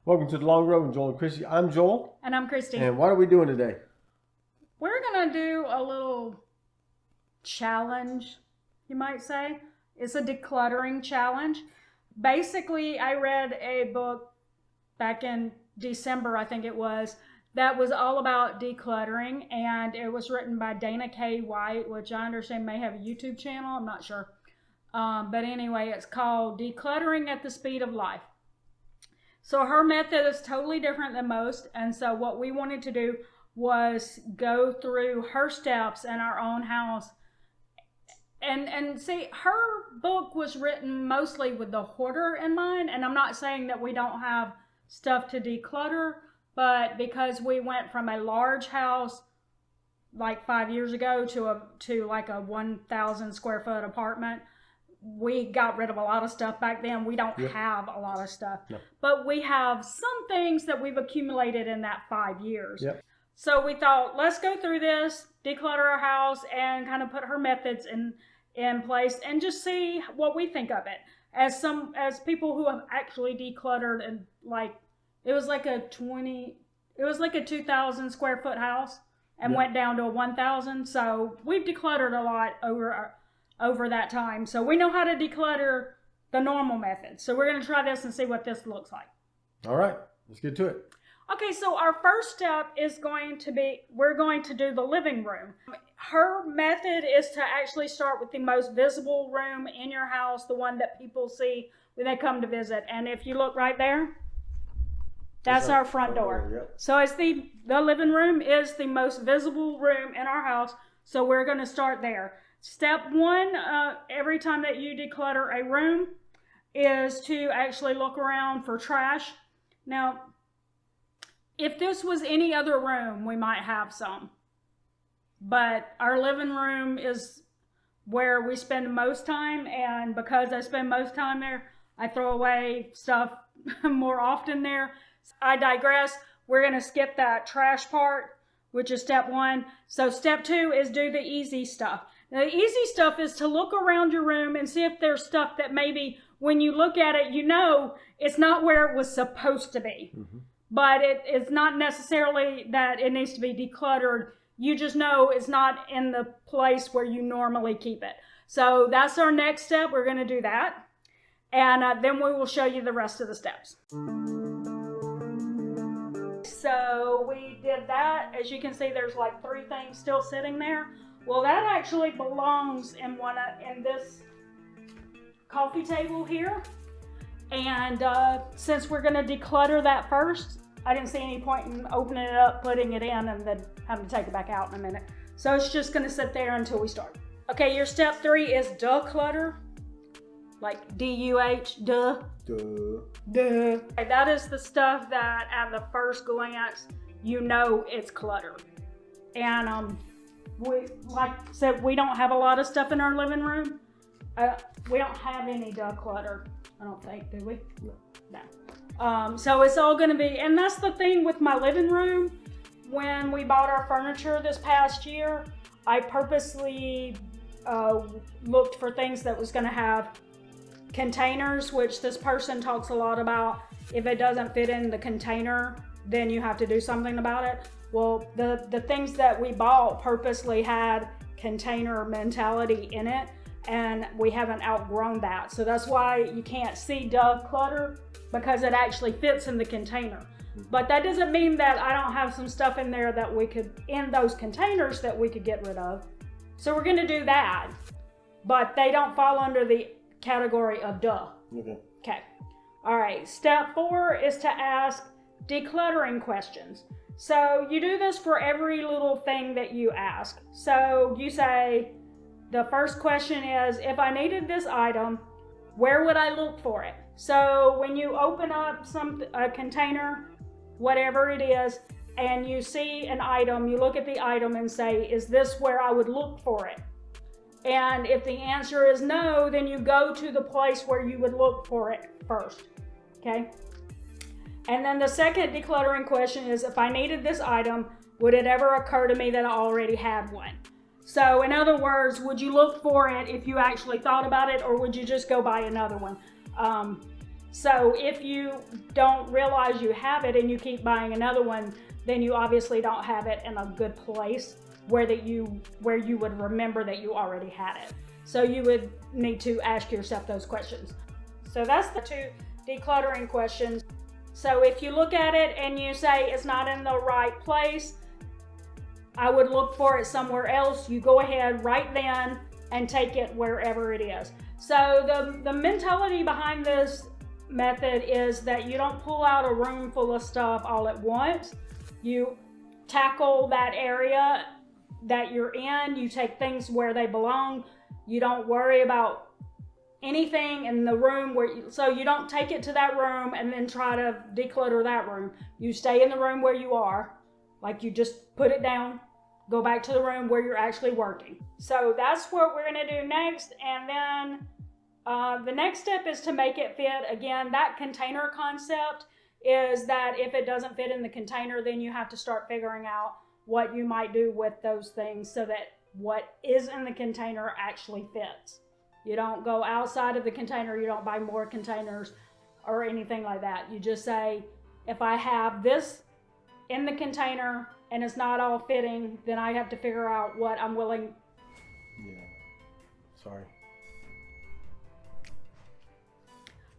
Welcome to The Long Road with Joel and Christy. I'm Joel. And I'm Christy. And what are we doing today? We're going to do a little challenge, you might say. It's a decluttering challenge. Basically, I read a book back in December, I think it was, that was all about decluttering. And it was written by Dana K. White, which I understand may have a YouTube channel. I'm not sure. But anyway, it's called Decluttering at the Speed of Life. So her method is totally different than most. And so what we wanted to do was go through her steps in our own house. And see, her book was written mostly with the hoarder in mind. And I'm not saying that we don't have stuff to declutter, but because we went from a large house like 5 years ago to like a 1,000 square foot apartment, we got rid of a lot of stuff back then. We don't have a lot of stuff, but we have some things that we've accumulated in that 5 years. So we thought, let's go through this, declutter our house, and kind of put her methods in place and just see what we think of it. As people who have actually decluttered, and like, it was like a 2,000 square foot house and went down to a 1,000. So we've decluttered a lot over that time. So we know how to declutter the normal method. So we're going to try this and see what this looks like. All right, let's get to it. Okay, so our first step is going to be, we're going to do the living room. Her method is to actually start with the most visible room in your house, the one that people see when they come to visit. And if you look right there, that's our front door. So it's the living room is the most visible room in our house. So we're going to start there. Step one, every time that you declutter a room, is to actually look around for trash. Now, if this was any other room, we might have some. But our living room is where we spend most time, and because I spend most time there, I throw away stuff more often there. I digress. We're going to skip that trash part, which is step one. So step two is do the easy stuff. The easy stuff is to look around your room and see if there's stuff that maybe when you look at it, you know it's not where it was supposed to be. But it's not necessarily that it needs to be decluttered. You just know it's not in the place where you normally keep it. So that's our next step. We're going to do that. And then we will show you the rest of the steps. So we did that. As you can see, there's like 3 things still sitting there. Well, that actually belongs in this coffee table here. And since we're going to declutter that first, I didn't see any point in opening it up, putting it in, and then having to take it back out in a minute. So it's just going to sit there until we start. Okay, your step 3 is declutter. Like D-U-H, duh. Duh. That is the stuff that at the first glance, you know it's clutter. And we, like I said, we don't have a lot of stuff in our living room. We don't have any declutter, I don't think, do we? No. So it's all going to be, and that's the thing with my living room. When we bought our furniture this past year, I purposely looked for things that was going to have containers, which this person talks a lot about. If it doesn't fit in the container, then you have to do something about it. Well, the things that we bought purposely had container mentality in it, and we haven't outgrown that. So that's why you can't see declutter, because it actually fits in the container. But that doesn't mean that I don't have some stuff in there that we could, in those containers, that we could get rid of. So we're going to do that, but they don't fall under the category of duh. Okay. All right. Step 4 is to ask decluttering questions. So you do this for every little thing that you ask. So you say, the first question is, if I needed this item, where would I look for it? So when you open up a container, whatever it is, and you see an item, you look at the item and say, is this where I would look for it? And if the answer is no, then you go to the place where you would look for it first, okay? And then the second decluttering question is, if I needed this item, would it ever occur to me that I already had one? So in other words, would you look for it if you actually thought about it, or would you just go buy another one? So if you don't realize you have it and you keep buying another one, then you obviously don't have it in a good place where you would remember that you already had it. So you would need to ask yourself those questions. So that's the 2 decluttering questions. So if you look at it and you say it's not in the right place, I would look for it somewhere else. You go ahead right then and take it wherever it is. So the mentality behind this method is that you don't pull out a room full of stuff all at once. You tackle that area that you're in. You take things where they belong. You don't worry about anything in the room so you don't take it to that room and then try to declutter that room. You stay in the room where you are, like you just put it down, go back to the room where you're actually working. So that's what we're gonna do next. And then the next step is to make it fit. Again, that container concept is that if it doesn't fit in the container, then you have to start figuring out what you might do with those things so that what is in the container actually fits. You don't go outside of the container, you don't buy more containers or anything like that. You just say, if I have this in the container and it's not all fitting, then I have to figure out what I'm willing. Yeah. Sorry.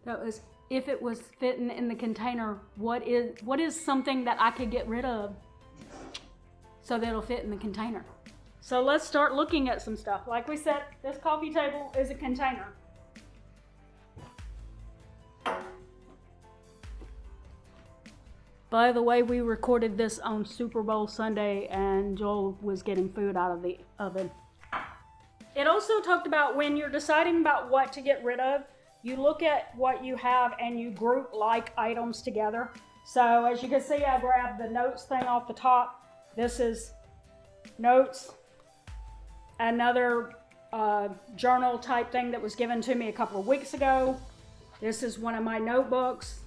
That was, if it was fitting in the container, what is something that I could get rid of so that it'll fit in the container? So let's start looking at some stuff. Like we said, this coffee table is a container. By the way, we recorded this on Super Bowl Sunday and Joel was getting food out of the oven. It also talked about when you're deciding about what to get rid of, you look at what you have and you group like items together. So as you can see, I grabbed the notes thing off the top. This is notes. Another journal type thing that was given to me a couple of weeks ago. This is one of my notebooks.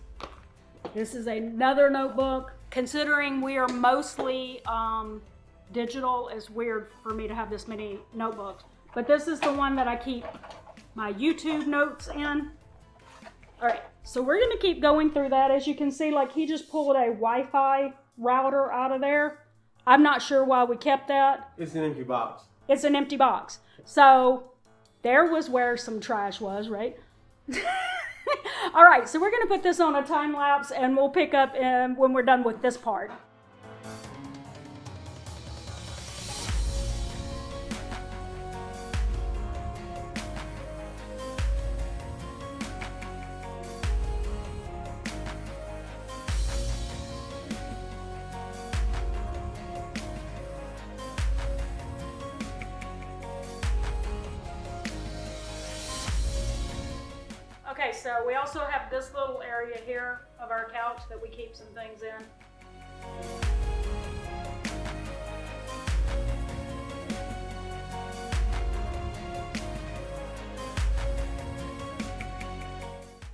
This is another notebook. Considering we are mostly digital, it's weird for me to have this many notebooks. But this is the one that I keep my YouTube notes in. All right, so we're gonna keep going through that. As you can see, like he just pulled a Wi-Fi router out of there. I'm not sure why we kept that. It's an empty box. It's an empty box. So there was where some trash was, right? All right, so we're gonna put this on a time lapse and we'll pick up when we're done with this part. Okay, so we also have this little area here of our couch that we keep some things in.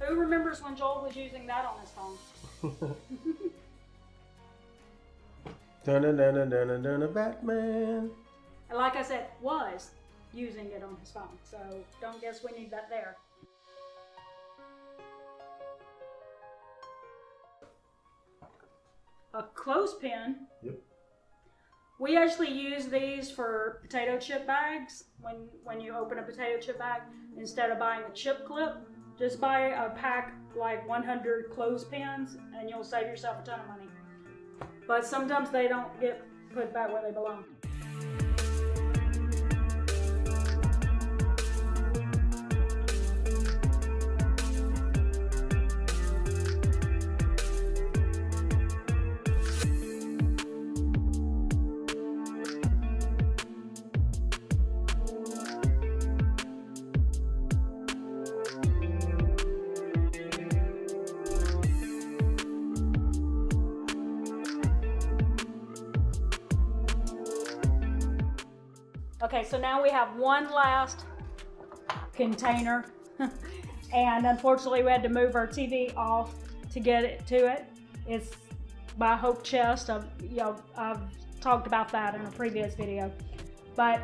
Who remembers when Joel was using that on his phone? Dun-dun-dun-dun-dun-dun, Batman. And like I said, was using it on his phone. So don't guess we need that there. A clothespin. Yep. We actually use these for potato chip bags. When you open a potato chip bag, instead of buying a chip clip, just buy a pack like 100 clothespins and you'll save yourself a ton of money. But sometimes they don't get put back where they belong. Okay, so now we have one last container and unfortunately we had to move our TV off to get it to it. It's by Hope Chest. I've talked about that in a previous video. But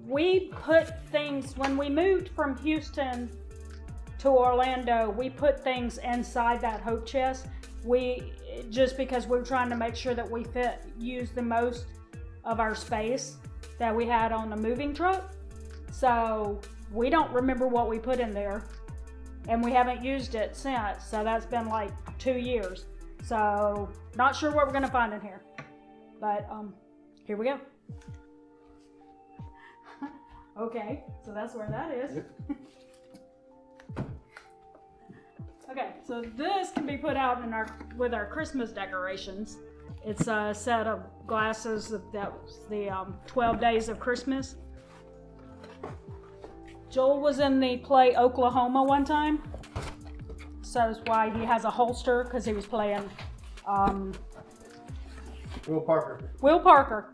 we put things, when we moved from Houston to Orlando, we put things inside that hope chest. Just because we're trying to make sure that we use the most of our space that we had on the moving truck. So we don't remember what we put in there, and we haven't used it since. So that's been like 2 years. So not sure what we're gonna find in here, but here we go. Okay, so that's where that is. Okay, so this can be put out with our Christmas decorations. It's a set of glasses that was the 12 Days of Christmas. Joel was in the play Oklahoma one time, so that's why he has a holster, because he was playing Will Parker. Will Parker.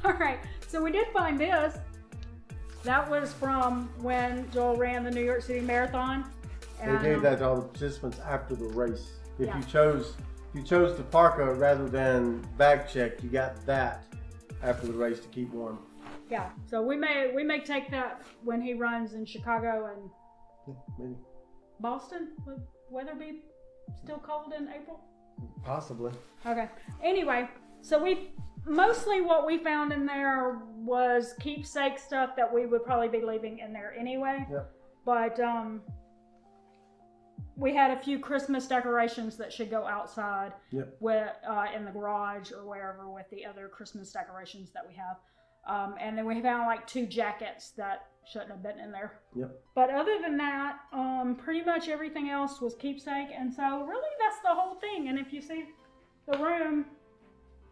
Alright, so we did find this. That was from when Joel ran the New York City Marathon. They gave that to all the participants after the race. If Yeah. you chose the parka rather than bag check, you got that after the race to keep warm. Yeah, so we may take that when he runs in Chicago and Yeah, maybe. Boston. Would weather be still cold in April? Possibly. Okay. Anyway, so mostly what we found in there was keepsake stuff that we would probably be leaving in there anyway. Yeah. But we had a few Christmas decorations that should go outside. Yep. With in the garage or wherever with the other Christmas decorations that we have. And then we found like 2 jackets that shouldn't have been in there. Yep. But other than that, pretty much everything else was keepsake. And so really that's the whole thing. And if you see the room,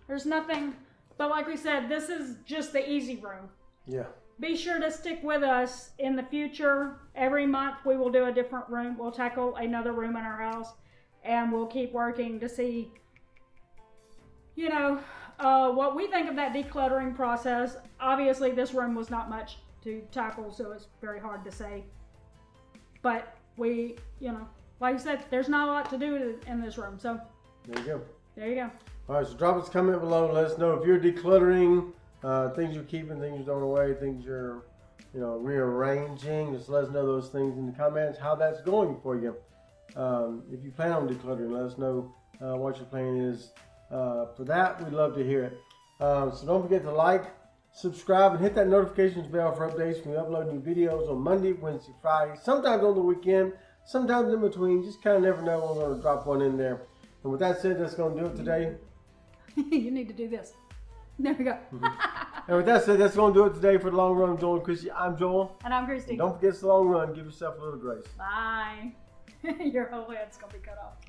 there's nothing, but like we said, this is just the easy room. Yeah. Be sure to stick with us in the future. Every month we will do a different room. We'll tackle another room in our house, and we'll keep working to see, what we think of that decluttering process. Obviously this room was not much to tackle, so it's very hard to say. But we, like I said, there's not a lot to do in this room. So There you go. there you go. All right, so drop us a comment below. Let us know if you're decluttering, things you're keeping, things you're throwing away, things you're, rearranging. Just let us know those things in the comments, how that's going for you. If you plan on decluttering, let us know what your plan is for that. We'd love to hear it. So don't forget to like, subscribe, and hit that notifications bell for updates when we upload new videos on Monday, Wednesday, Friday, sometimes on the weekend, sometimes in between. Just kind of never know when we're going to drop one in there. And with that said, that's going to do it today. You need to do this. There we go. And with that said, that's going to do it today for the Long Run with Joel and Chrissy. I'm Joel. And I'm Christy. Don't forget it's the long run. Give yourself a little grace. Bye. Your whole head's going to be cut off.